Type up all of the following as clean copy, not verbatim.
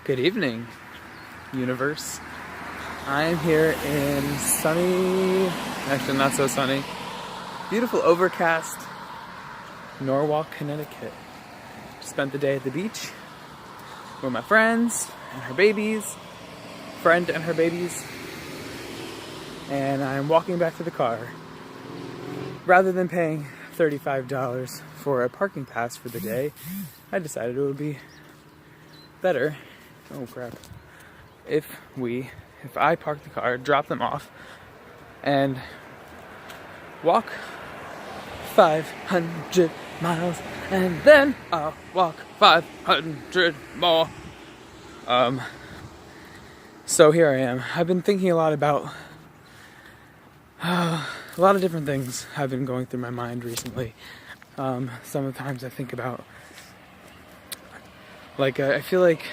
Good evening, universe. I am here in sunny, actually not so sunny, beautiful overcast Norwalk, Connecticut. Spent the day at the beach with my friends and her babies, friend and her babies, and I'm walking back to the car. Rather than paying $35 for a parking pass for the day, I decided it would be better, oh crap, if I park the car, drop them off, and walk 500 miles, and then I'll walk 500 more. So here I am. I've been thinking a lot about a lot of different things have been going through my mind recently. Sometimes I think about, I feel like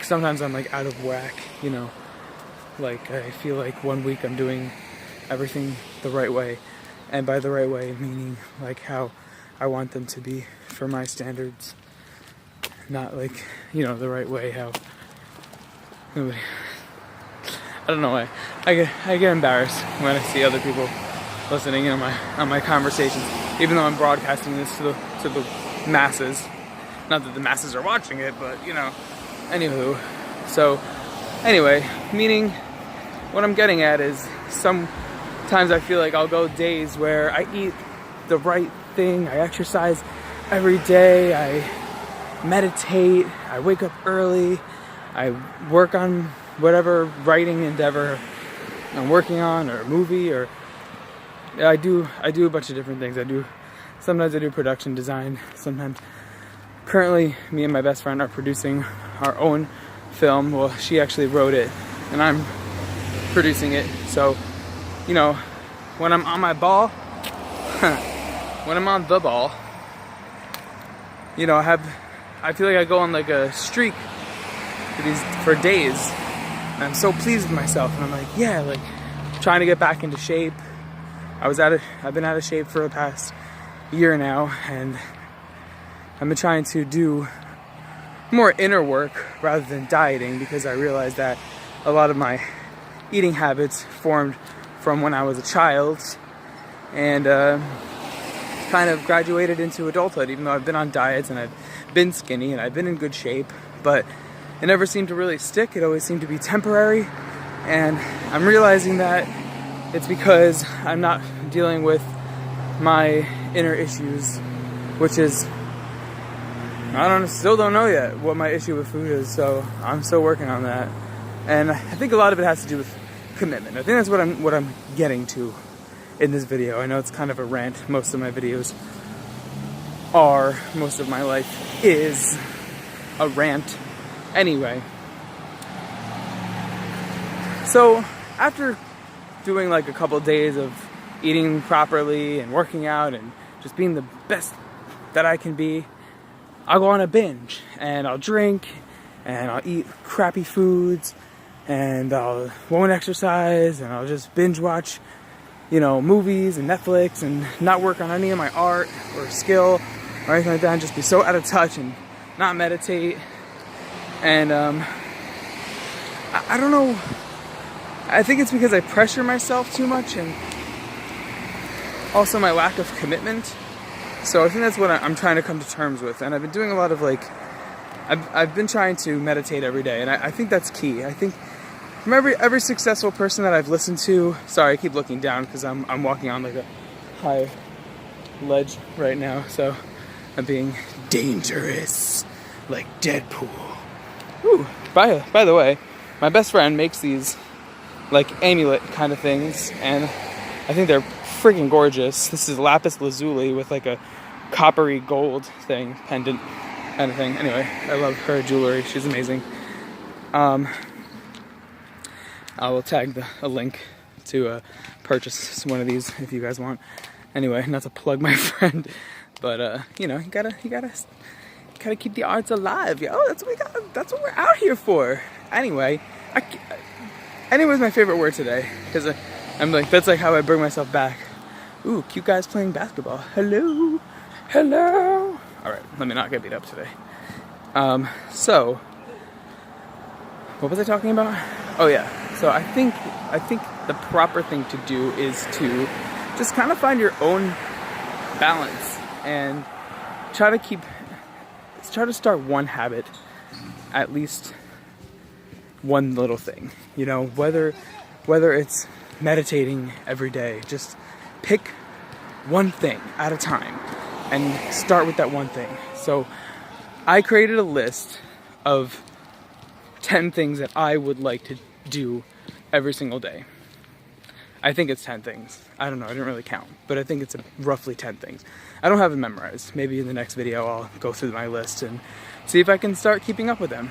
sometimes I'm like out of whack, you know. Like I feel like one week I'm doing everything the right way, and by the right way meaning like how I want them to be for my standards, not like, you know, the right way how nobody. I don't know why I get embarrassed when I see other people listening in on my conversations, even though I'm broadcasting this to the masses. Not that the masses are watching it, but you know. Anywho, so anyway, meaning what I'm getting at is sometimes I feel like I'll go days where I eat the right thing, I exercise every day, I meditate, I wake up early, I work on whatever writing endeavor I'm working on, or a movie, or I do a bunch of different things. Sometimes I do production design, sometimes. Currently, me and my best friend are producing our own film. Well, she actually wrote it, and I'm producing it. So, you know, when I'm on my ball, when I'm on the ball, you know, I feel like I go on like a streak for days. And I'm so pleased with myself, and I'm like, yeah, like trying to get back into shape. I've been out of shape for the past year now, and I've been trying to do more inner work rather than dieting, because I realized that a lot of my eating habits formed from when I was a child and kind of graduated into adulthood, even though I've been on diets and I've been skinny and I've been in good shape, but it never seemed to really stick. It always seemed to be temporary, and I'm realizing that it's because I'm not dealing with my inner issues, which is, still don't know yet what my issue with food is, so I'm still working on that. And I think a lot of it has to do with commitment. I think that's what I'm getting to in this video. I know it's kind of a rant. Most of my videos are, most of my life is a rant. Anyway, so after doing like a couple days of eating properly and working out and just being the best that I can be, I'll go on a binge, and I'll drink, and I'll eat crappy foods, and won't exercise, and I'll just binge watch, you know, movies and Netflix, and not work on any of my art or skill or anything like that, and just be so out of touch and not meditate. And I don't know, I think it's because I pressure myself too much, and also my lack of commitment. So I think that's what I'm trying to come to terms with. And I've been doing a lot of I've been trying to meditate every day, and I think that's key. I think from every successful person that I've listened to, sorry, I keep looking down because I'm walking on like a high ledge right now, so I'm being dangerous, like Deadpool. Ooh, by the way, my best friend makes these like amulet kind of things, and I think they're freaking gorgeous. This is lapis lazuli with like a coppery gold thing, pendant kind of thing. Anyway, I love her jewelry. She's amazing. I will tag a link to purchase one of these if you guys want. Anyway, not to plug my friend, but you know, you gotta keep the arts alive, yo. That's what we're out here for. Anyway, anyway's my favorite word today, because I'm like, that's like how I bring myself back. Ooh, cute guys playing basketball. Hello. All right, let me not get beat up today. So what was I talking about? Oh yeah. So I think the proper thing to do is to just kind of find your own balance and try to start one habit, at least one little thing. You know, whether it's meditating every day, just pick one thing at a time and start with that one thing. So I created a list of 10 things that I would like to do every single day. I think it's 10 things. I don't know, I didn't really count, but I think it's roughly 10 things. I don't have it memorized. Maybe in the next video I'll go through my list and see if I can start keeping up with them.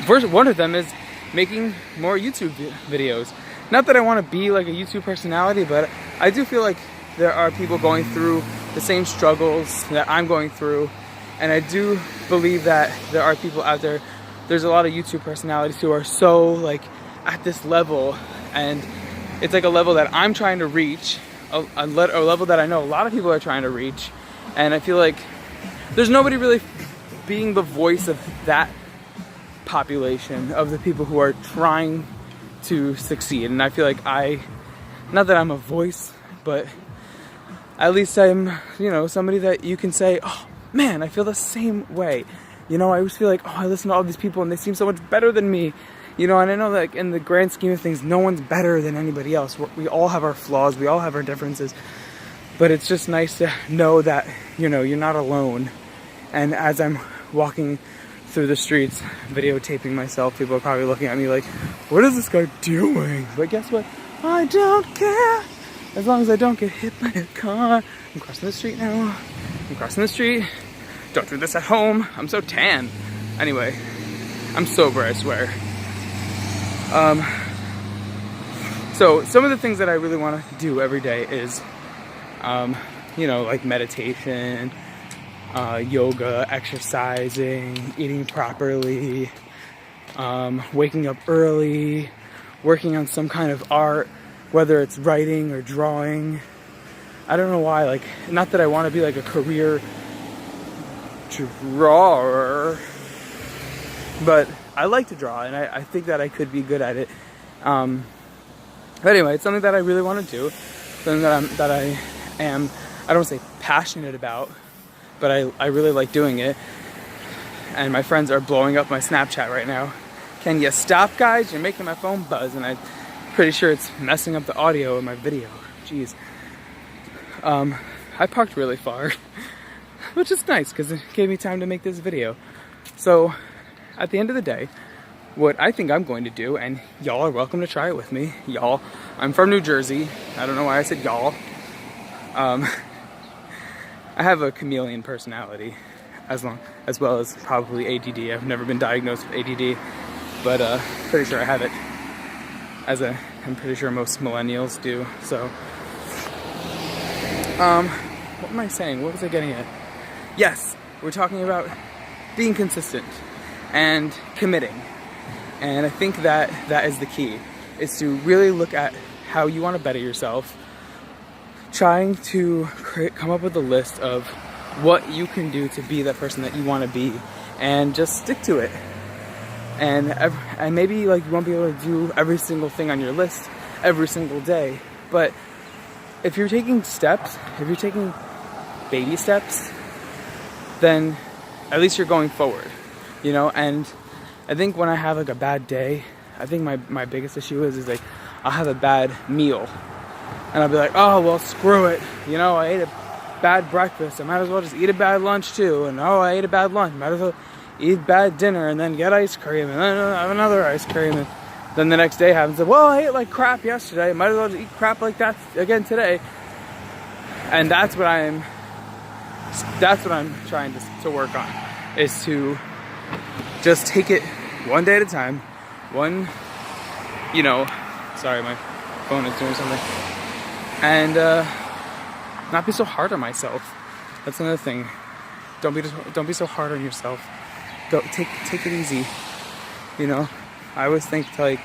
First, one of them is making more YouTube videos. Not that I want to be like a YouTube personality, but I do feel like there are people going through the same struggles that I'm going through, and I do believe that there are people out there. There's a lot of YouTube personalities who are so like at this level, and it's like a level that I'm trying to reach, a level that I know a lot of people are trying to reach, and I feel like there's nobody really being the voice of that population, of the people who are trying to succeed. And I feel like not that I'm a voice, but at least I'm, you know, somebody that you can say, oh man, I feel the same way. You know, I always feel like, oh, I listen to all these people and they seem so much better than me. You know, and I know that in the grand scheme of things, no one's better than anybody else. We all have our flaws, we all have our differences, but it's just nice to know that, you know, you're not alone. And as I'm walking through the streets, videotaping myself, people are probably looking at me like, what is this guy doing? But guess what? I don't care. As long as I don't get hit by a car. I'm crossing the street now. I'm crossing the street. Don't do this at home. I'm so tan. Anyway, I'm sober, I swear. So some of the things that I really want to do every day is, you know, like meditation, yoga, exercising, eating properly, waking up early, working on some kind of art, whether it's writing or drawing. I don't know why, like, not that I want to be like a career drawer, but I like to draw, and I think that I could be good at it. But anyway, it's something that I really want to do, something that I am, I don't want to say passionate about, but I really like doing it. And my friends are blowing up my Snapchat right now. Can you stop, guys? You're making my phone buzz, and I'm pretty sure it's messing up the audio of my video. Jeez. I parked really far, which is nice because it gave me time to make this video. So at the end of the day, what I think I'm going to do, and y'all are welcome to try it with me. Y'all, I'm from New Jersey. I don't know why I said y'all. I have a chameleon personality, as well as probably ADD. I've never been diagnosed with ADD, but pretty sure I have it. I'm pretty sure most millennials do. So, what am I saying? What was I getting at? Yes, we're talking about being consistent and committing. And I think that is the key, is to really look at how you want to better yourself, trying to come up with a list of what you can do to be that person that you want to be, and just stick to it. And maybe like you won't be able to do every single thing on your list every single day, but if you're taking steps, if you're taking baby steps, then at least you're going forward, you know. And I think when I have like a bad day, I think my biggest issue is like I'll have a bad meal and I'll be like, oh well, screw it, you know, I ate a bad breakfast, I might as well just eat a bad lunch too. And oh, I ate a bad lunch, might as well eat bad dinner and then get ice cream and then have another ice cream, and then the next day happens, well, I ate like crap yesterday, might as well just eat crap like that again today. And that's what I'm trying to work on, is to just take it one day at a time, you know, sorry, my phone is doing something, and not be so hard on myself. That's another thing. Don't be so hard on yourself. Take it easy. You know, I always think like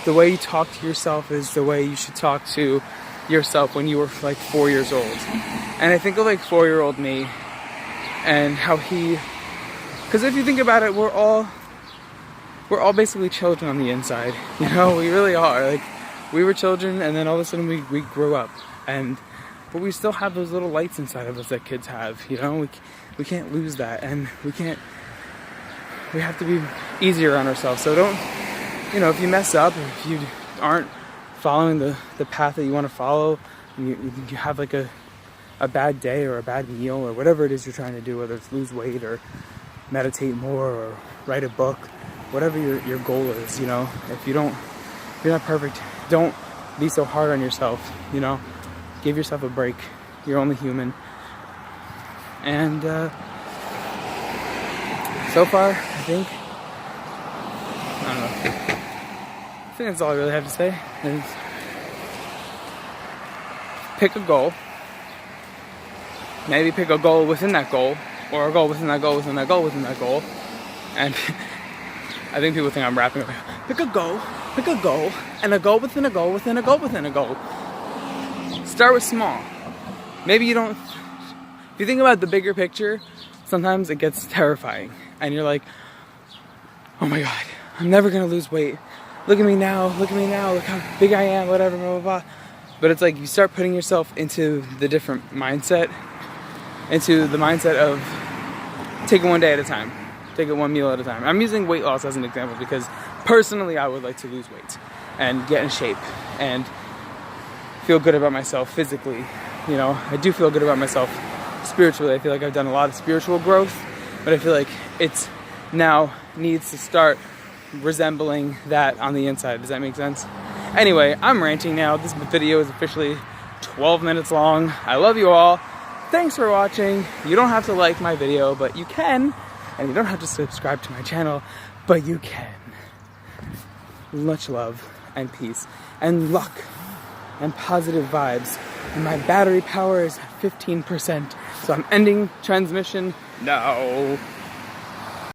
the way you talk to yourself is the way you should talk to yourself when you were like 4 years old. And I think of like 4-year-old me and how he, because if you think about it, we're all basically children on the inside, you know, we really are. Like, we were children, and then all of a sudden we grew up, but we still have those little lights inside of us that kids have, you know. We can't lose that, and we have to be easier on ourselves. So don't, you know, if you mess up, or if you aren't following the path that you want to follow, and you have like a bad day or a bad meal or whatever it is you're trying to do, whether it's lose weight or meditate more or write a book, whatever your goal is, you know, if you're not perfect, don't be so hard on yourself, you know. Give yourself a break. You're only human. And so far, I don't know. I think that's all I really have to say is pick a goal. Maybe pick a goal within that goal, or a goal within that goal, within that goal, within that goal. And I think people think I'm rapping. Pick a goal, and a goal within a goal, within a goal, within a goal. Start with small. Maybe you don't, if you think about the bigger picture, sometimes it gets terrifying. And you're like, oh my God, I'm never gonna lose weight. Look at me now, look how big I am, whatever, blah, blah, blah. But it's like you start putting yourself into the different mindset, into the mindset of take it one day at a time. Take it one meal at a time. I'm using weight loss as an example because personally I would like to lose weight and get in shape and feel good about myself physically. You know, I do feel good about myself spiritually. I feel like I've done a lot of spiritual growth, but I feel like it's now needs to start resembling that on the inside. Does that make sense? Anyway, I'm ranting now. This video is officially 12 minutes long. I love you all. Thanks for watching. You don't have to like my video, but you can. And you don't have to subscribe to my channel, but you can. Much love and peace and luck and positive vibes. And my battery power is 15%. So I'm ending transmission now.